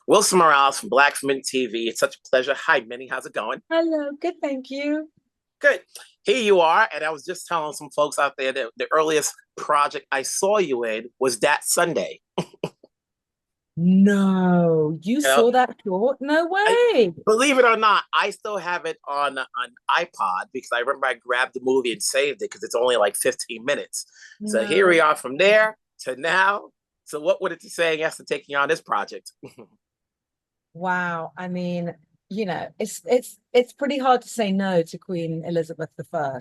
Wilson Morales from Black Minnie TV. It's such a pleasure. Hi, Minnie. How's it going? Hello, good, thank you. Good. Here you are. And I was just telling some folks out there that the earliest project I saw you in was That Sunday. No, you You know, saw that short? No I, way. believe it or not, I still have it on iPod because I remember I grabbed the movie and saved it because it's only like 15 minutes. So here No. we are from there to now. So what would it be saying after taking on this project? Wow. I mean, it's pretty hard to say no to Queen Elizabeth I.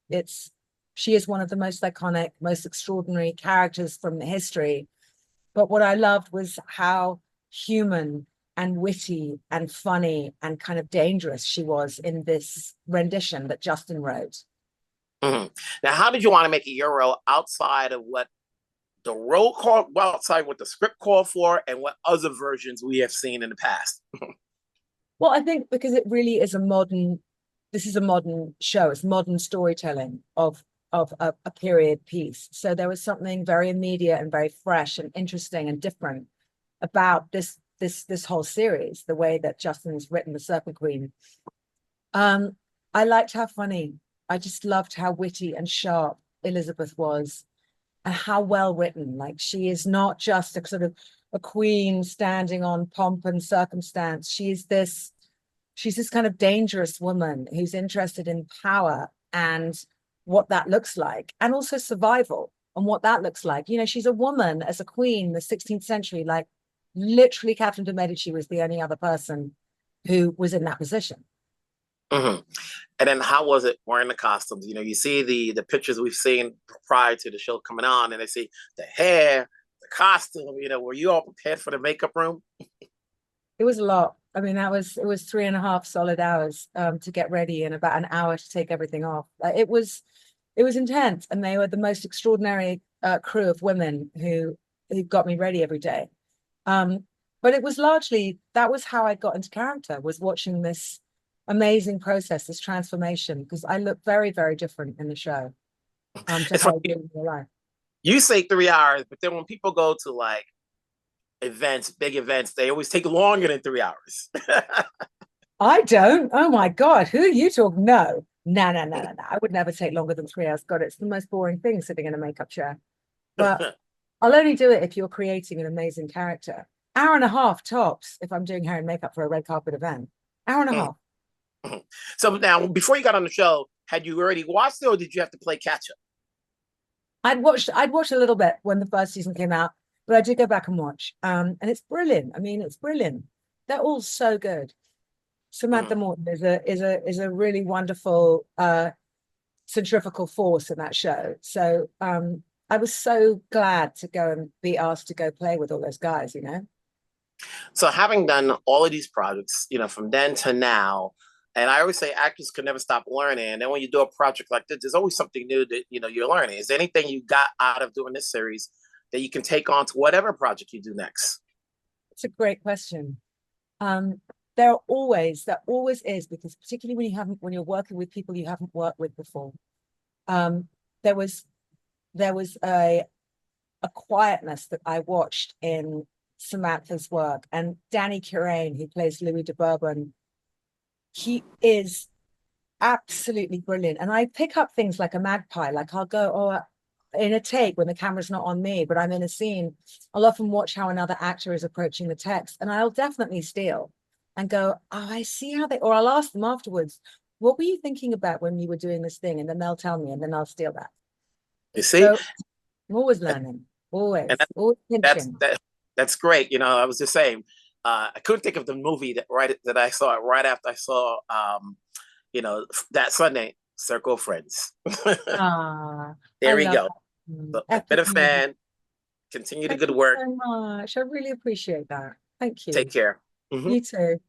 It's she is one of the most iconic, most extraordinary characters from the history. But what I loved was how human and witty and funny and kind of dangerous she was in this rendition that Justin wrote. Mhm. Now, how did you want to make a Euro outside of what the role called, well, outside what the script called for, and what other versions we have seen in the past? Well, I think because it really is this is a modern show. It's modern storytelling of a period piece. So there was something very immediate and very fresh and interesting and different about this whole series, the way that Justin has written the Serpent Queen. Um, I liked how funny. I just loved how witty and sharp Elizabeth was and how well written. Like she is not just a sort of a queen standing on pomp and circumstance. She's this kind of dangerous woman who's interested in power and what that looks like, and also survival and what that looks like. She's a woman as a queen in the 16th century, like literally Catherine de Medici was the only other person who was in that position. Mm-hmm. And then how was it wearing the costumes? You see the pictures we've seen prior to the show coming on, and they see the hair, the costume. Were you all prepared for the makeup room? It was a lot. I mean, it was 3.5 solid hours to get ready and about an hour to take everything off. It was intense, and they were the most extraordinary crew of women who got me ready every day. Um, but it was largely that was how I got into character, was watching this amazing process, this transformation, because I look very, very different in the show to It's how I funny. do in real life. You say 3 hours, but then when people go to like events, big events, they always take longer than 3 hours. I don't. Oh my God, who are you talking? No, no, no, no, no, no. I would never take longer than 3 hours. God, it's the most boring thing sitting in a makeup chair. But I'll only do it if you're creating an amazing character. Hour and a half tops if I'm doing hair and makeup for a red carpet event. Hour and a half. So now, before you got on the show, had you already watched it, or did you have to play catch up? I'd watched a little bit when the first season came out, but I did go back and watch. And it's brilliant. I mean, it's brilliant. They're all so good. Samantha Mm-hmm. Morton is a really wonderful centrifugal force in that show. So I was so glad to go and be asked to go play with all those guys. So having done all of these projects, from then to now, and I always say actors can never stop learning. And then when you do a project like this, there's always something new that you're learning. Is there anything you got out of doing this series that you can take on to whatever project you do next? It's a great question. Um, there always is, because particularly when you're working with people you haven't worked with before. Um, there was there was a quietness that I watched in Samantha's work, and Danny Curain, who plays Louis de Bourbon, he is absolutely brilliant. And I pick up things like a magpie, like I'll go, oh, in a take when the camera's not on me, but I'm in a scene, I'll often watch how another actor is approaching the text, and I'll definitely steal and go, oh, I see how they, or I'll ask them afterwards, what were you thinking about when you were doing this thing? And then they'll tell me, and then I'll steal that. You see, So I'm always learning, and always that's pinching. that's great. I was just saying, I couldn't think of the movie that I saw right after I saw, that Sunday, Circle of Friends. Ah, I There we love go. that. So, I've been Epic a movie. fan. Continue the Thank good you work. so much. I really appreciate that. Thank Take you. care. Mm-hmm. You too.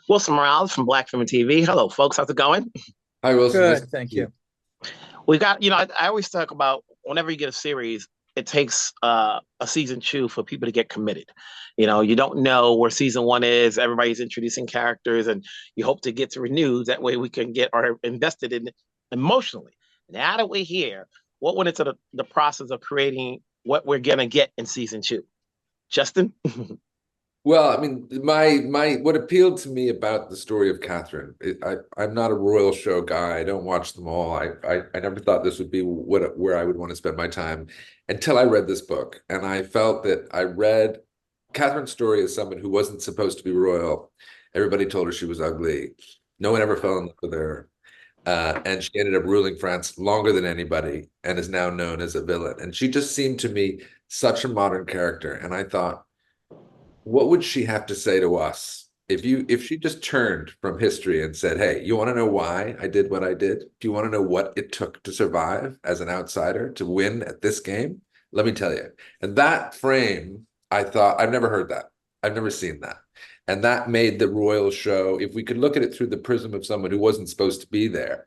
Wilson Morales from Black Film TV. Hello, folks. How's it going? Hi, Wilson. Nice to Good, thank meet you. you. We got, I always talk about whenever you get a series, it takes a season two for people to get committed. You don't know where season one is. Everybody's introducing characters, and you hope to get to renew. That way we can get our invested in it emotionally. Now that we're here, what went into the process of creating what we're going to get in season two? Justin? Well, I mean, my what appealed to me about the story of Catherine, I'm not a royal show guy. I don't watch them all. I never thought this would be where I would want to spend my time until I read this book, and I felt that I read Catherine's story as someone who wasn't supposed to be royal. Everybody told her she was ugly. No one ever fell in love with her. And she ended up ruling France longer than anybody and is now known as a villain. And she just seemed to me such a modern character. And I thought, what would she have to say to us if she just turned from history and said, "Hey, you want to know why I did what I did? Do you want to know what it took to survive as an outsider to win at this game? Let me tell you." And that frame, I thought, I've never heard that. I've never seen that. And that made the royal show, if we could look at it through the prism of someone who wasn't supposed to be there,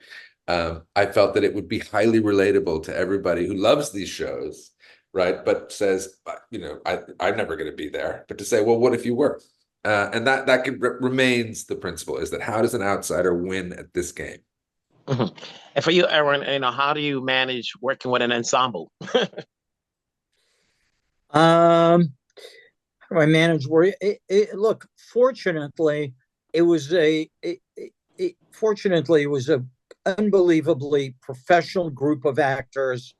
I felt that it would be highly relatable to everybody who loves these shows, right? But says, I'm never going to be there. But to say, well, what if you were? And remains the principle, is that how does an outsider win at this game? Mhm. And for you, Erwin, how do you manage working with an ensemble? Um, how do I manage work? Look, fortunately, it was fortunately it was a unbelievably professional group of actors.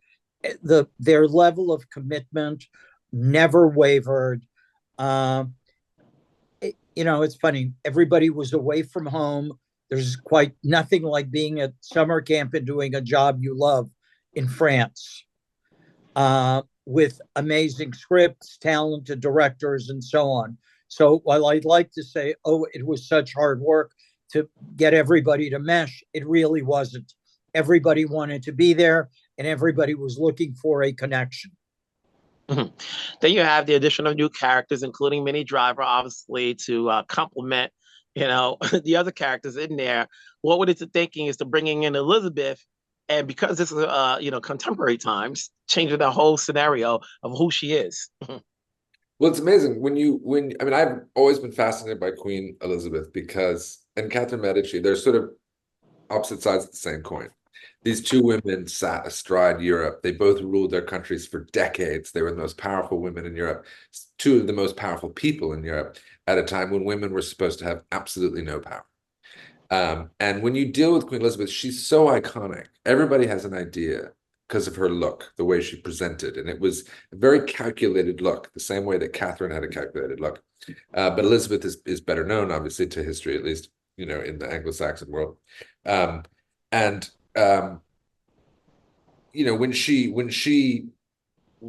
Their level of commitment never wavered. It's funny. Everybody was away from home. There's quite nothing like being at summer camp and doing a job you love in France, with amazing scripts, talented directors, and so on. So while I'd like to say, oh, it was such hard work to get everybody to mesh, it really wasn't. Everybody wanted to be there, and everybody was looking for a connection. Mhm. Then you have the addition of new characters, including Minnie Driver, obviously, to complement, the other characters in there. What were the thinking is to bringing in Elizabeth, and because this is, contemporary times, changing the whole scenario of who she is. Well, it's amazing I mean, I've always been fascinated by Queen Elizabeth and Catherine Medici, they're sort of opposite sides of the same coin. These two women sat astride Europe. They both ruled their countries for decades. They were the most powerful women in Europe, two of the most powerful people in Europe at a time when women were supposed to have absolutely no power. And when you deal with Queen Elizabeth, she's so iconic. Everybody has an idea because of her look, the way she presented. And it was a very calculated look, the same way that Catherine had a calculated look. But Elizabeth is better known, obviously, to history, at least, in the Anglo-Saxon world. And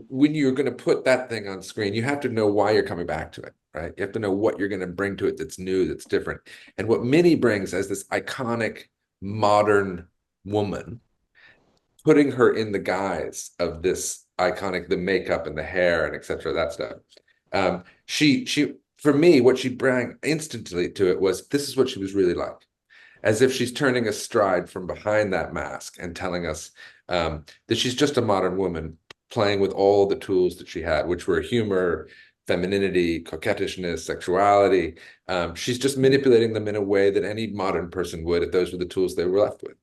when you're going to put that thing on screen, you have to know why you're coming back to it, right? You have to know what you're going to bring to it that's new, that's different. And what Minnie brings as this iconic modern woman, putting her in the guise of this iconic, the makeup and the hair and etc., that stuff. She for me, what she brought instantly to it was, this is what she was really like, as if she's turning a stride from behind that mask and telling us that she's just a modern woman playing with all the tools that she had, which were humor, femininity, coquettishness, sexuality. She's just manipulating them in a way that any modern person would if those were the tools they were left with.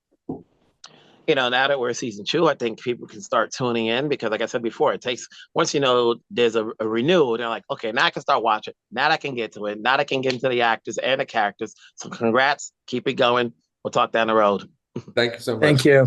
Now that we're season 2, I think people can start tuning in because, like I said before, it takes, once there's a renewal, they're like, okay, now I can start watching. Now I can get to it. Now I can get into the actors and the characters. So congrats, keep it going. We'll talk down the road. Thank you so much. Thank you.